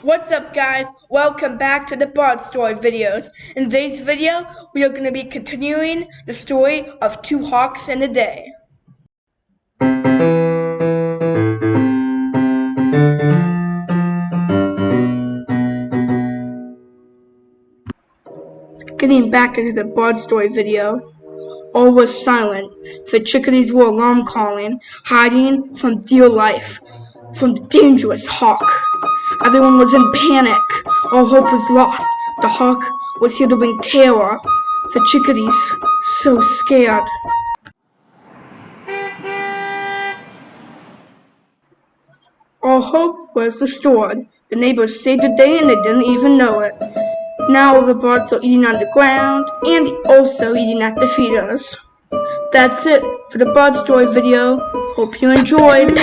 What's up, guys? Welcome back to the Bard Story videos. In today's video, we are going to be continuing the story of Two Hawks in a Day. Getting back into the Bard Story video, all was silent. The chickadees were alarm calling, hiding from dear life, from the dangerous hawk. Everyone was in panic. All hope was lost. The hawk was here to bring terror. The chickadees, so scared. All hope was restored. The neighbors saved the day and they didn't even know it. Now the birds are eating on the ground and also eating at the feeders. That's it for the Bard Story video. Hope you enjoyed.